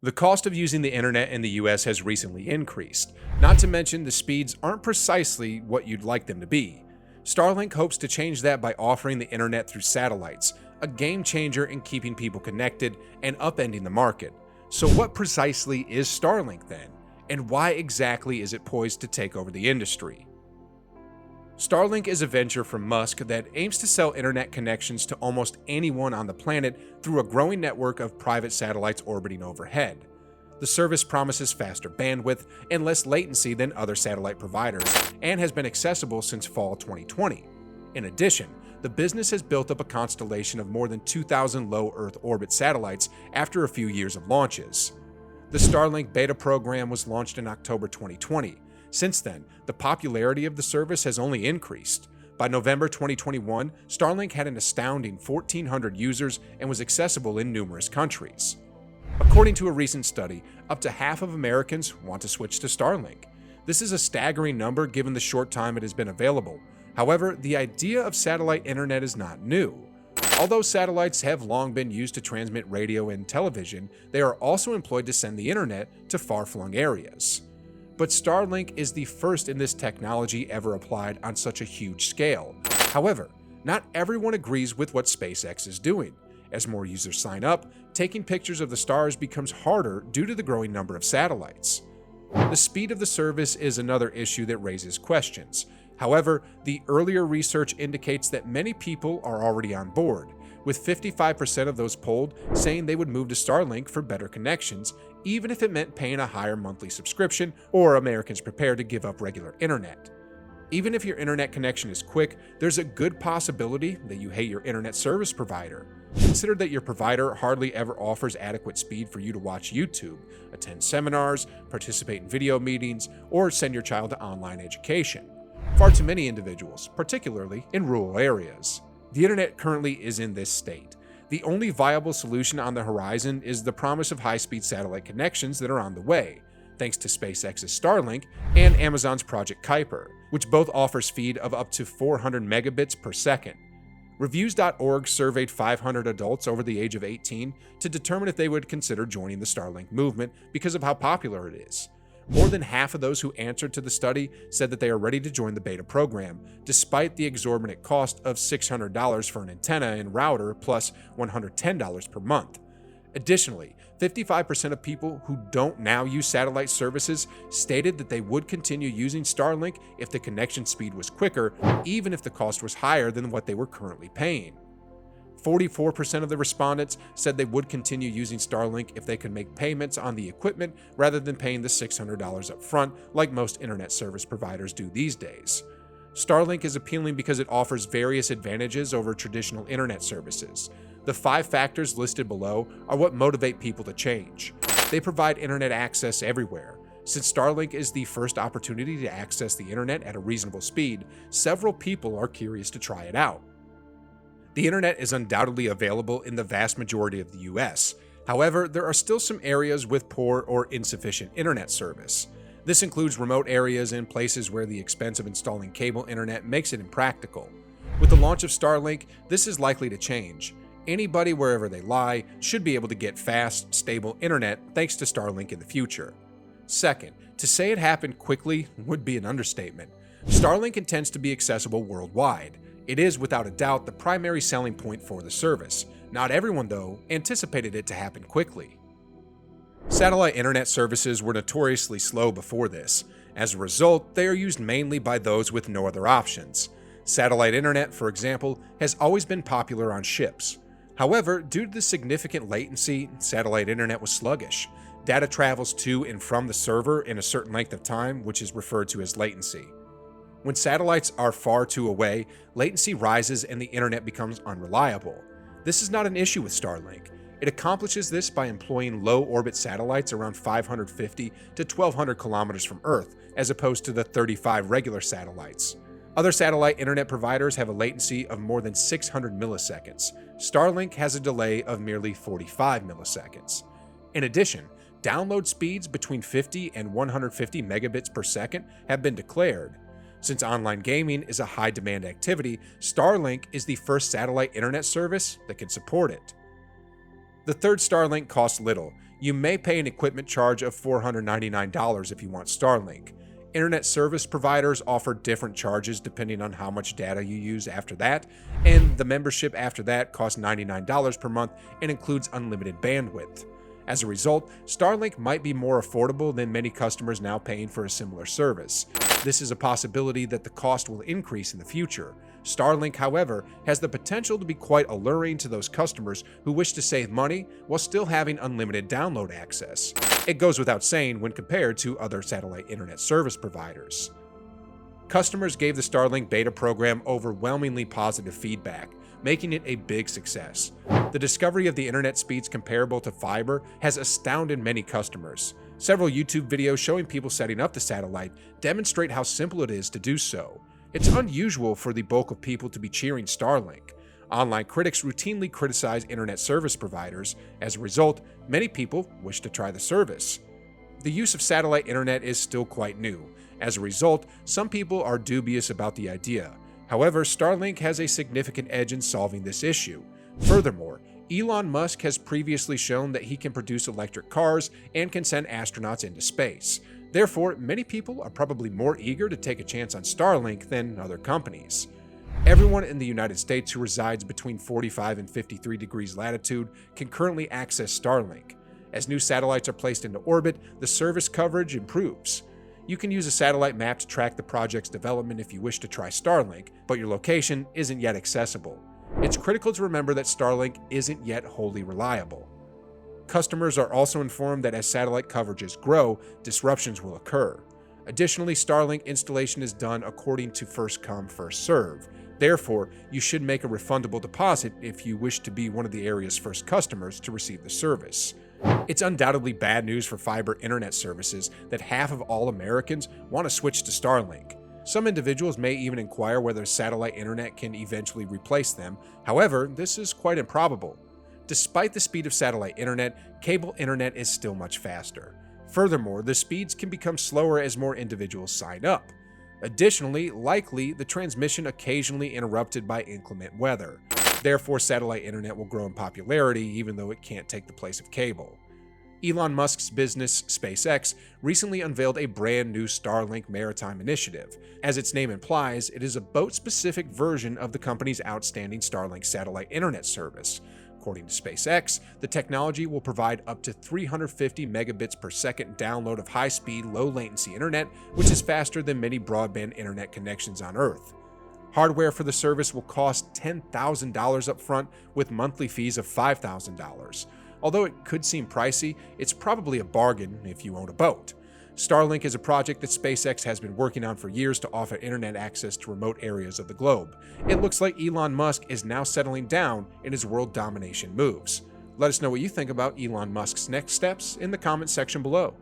The cost of using the internet in the US has recently increased, not to mention the speeds aren't precisely what you'd like them to be. Starlink hopes to change that by offering the internet through satellites, a game changer in keeping people connected and upending the market. So what precisely is Starlink then? And why exactly is it poised to take over the industry? Starlink is a venture from Musk that aims to sell internet connections to almost anyone on the planet through a growing network of private satellites orbiting overhead. The service promises faster bandwidth and less latency than other satellite providers, and has been accessible since fall 2020. In addition, the business has built up a constellation of more than 2,000 low Earth orbit satellites after a few years of launches. The Starlink beta program was launched in October 2020. Since then, the popularity of the service has only increased. By November 2021, Starlink had an astounding 1,400 users and was accessible in numerous countries. According to a recent study, up to half of Americans want to switch to Starlink. This is a staggering number given the short time it has been available. However, the idea of satellite internet is not new. Although satellites have long been used to transmit radio and television, they are also employed to send the internet to far-flung areas. But Starlink is the first in this technology ever applied on such a huge scale. However, not everyone agrees with what SpaceX is doing. As more users sign up, taking pictures of the stars becomes harder due to the growing number of satellites. The speed of the service is another issue that raises questions. However, the earlier research indicates that many people are already on board, with 55% of those polled saying they would move to Starlink for better connections, even if it meant paying a higher monthly subscription or Americans prepared to give up regular internet. Even if your internet connection is quick, there's a good possibility that you hate your internet service provider. Consider that your provider hardly ever offers adequate speed for you to watch YouTube, attend seminars, participate in video meetings, or send your child to online education. Far too many individuals, particularly in rural areas. The internet currently is in this state. The only viable solution on the horizon is the promise of high-speed satellite connections that are on the way, thanks to SpaceX's Starlink and Amazon's Project Kuiper, which both offer speed of up to 400 megabits per second. Reviews.org surveyed 500 adults over the age of 18 to determine if they would consider joining the Starlink movement because of how popular it is. More than half of those who answered to the study said that they are ready to join the beta program, despite the exorbitant cost of $600 for an antenna and router plus $110 per month. Additionally, 55% of people who don't now use satellite services stated that they would continue using Starlink if the connection speed was quicker, even if the cost was higher than what they were currently paying. 44% of the respondents said they would continue using Starlink if they could make payments on the equipment rather than paying the $600 up front like most internet service providers do these days. Starlink is appealing because it offers various advantages over traditional internet services. The 5 factors listed below are what motivate people to change. They provide internet access everywhere. Since Starlink is the first opportunity to access the internet at a reasonable speed, several people are curious to try it out. The internet is undoubtedly available in the vast majority of the US. However, there are still some areas with poor or insufficient internet service. This includes remote areas and places where the expense of installing cable internet makes it impractical. With the launch of Starlink, this is likely to change. Anybody, wherever they lie, should be able to get fast, stable internet thanks to Starlink in the future. Second, to say it happened quickly would be an understatement. Starlink intends to be accessible worldwide. It is, without a doubt, the primary selling point for the service. Not everyone, though, anticipated it to happen quickly. Satellite internet services were notoriously slow before this. As a result, they are used mainly by those with no other options. Satellite internet, for example, has always been popular on ships. However, due to the significant latency, satellite internet was sluggish. Data travels to and from the server in a certain length of time, which is referred to as latency. When satellites are far too away, latency rises and the internet becomes unreliable. This is not an issue with Starlink. It accomplishes this by employing low-orbit satellites around 550 to 1,200 kilometers from Earth, as opposed to the 35 regular satellites. Other satellite internet providers have a latency of more than 600 milliseconds. Starlink has a delay of merely 45 milliseconds. In addition, download speeds between 50 and 150 megabits per second have been declared. Since online gaming is a high-demand activity, Starlink is the first satellite internet service that can support it. The third Starlink costs little. You may pay an equipment charge of $499 if you want Starlink. Internet service providers offer different charges depending on how much data you use after that, and the membership after that costs $99 per month and includes unlimited bandwidth. As a result, Starlink might be more affordable than many customers now paying for a similar service. This is a possibility that the cost will increase in the future. Starlink, however, has the potential to be quite alluring to those customers who wish to save money while still having unlimited download access. It goes without saying when compared to other satellite internet service providers. Customers gave the Starlink beta program overwhelmingly positive feedback, making it a big success. The discovery of the internet speeds comparable to fiber has astounded many customers. Several YouTube videos showing people setting up the satellite demonstrate how simple it is to do so. It's unusual for the bulk of people to be cheering Starlink. Online critics routinely criticize internet service providers. As a result, many people wish to try the service. The use of satellite internet is still quite new. As a result, some people are dubious about the idea. However, Starlink has a significant edge in solving this issue. Furthermore, Elon Musk has previously shown that he can produce electric cars and can send astronauts into space. Therefore, many people are probably more eager to take a chance on Starlink than other companies. Everyone in the United States who resides between 45 and 53 degrees latitude can currently access Starlink. As new satellites are placed into orbit, the service coverage improves. You can use a satellite map to track the project's development if you wish to try Starlink, but your location isn't yet accessible. It's critical to remember that Starlink isn't yet wholly reliable. Customers are also informed that as satellite coverages grow, disruptions will occur. Additionally, Starlink installation is done according to first come, first serve. Therefore, you should make a refundable deposit if you wish to be one of the area's first customers to receive the service. It's undoubtedly bad news for fiber internet services that half of all Americans want to switch to Starlink. Some individuals may even inquire whether satellite internet can eventually replace them. However, this is quite improbable. Despite the speed of satellite internet, cable internet is still much faster. Furthermore, the speeds can become slower as more individuals sign up. Additionally, likely, the transmission occasionally interrupted by inclement weather. Therefore, satellite internet will grow in popularity even though it can't take the place of cable. Elon Musk's business, SpaceX, recently unveiled a brand new Starlink maritime initiative. As its name implies, it is a boat-specific version of the company's outstanding Starlink satellite internet service. According to SpaceX, the technology will provide up to 350 megabits per second download of high-speed, low-latency internet, which is faster than many broadband internet connections on Earth. Hardware for the service will cost $10,000 up front, with monthly fees of $5,000. Although it could seem pricey, it's probably a bargain if you own a boat. Starlink is a project that SpaceX has been working on for years to offer internet access to remote areas of the globe. It looks like Elon Musk is now settling down in his world domination moves. Let us know what you think about Elon Musk's next steps in the comments section below.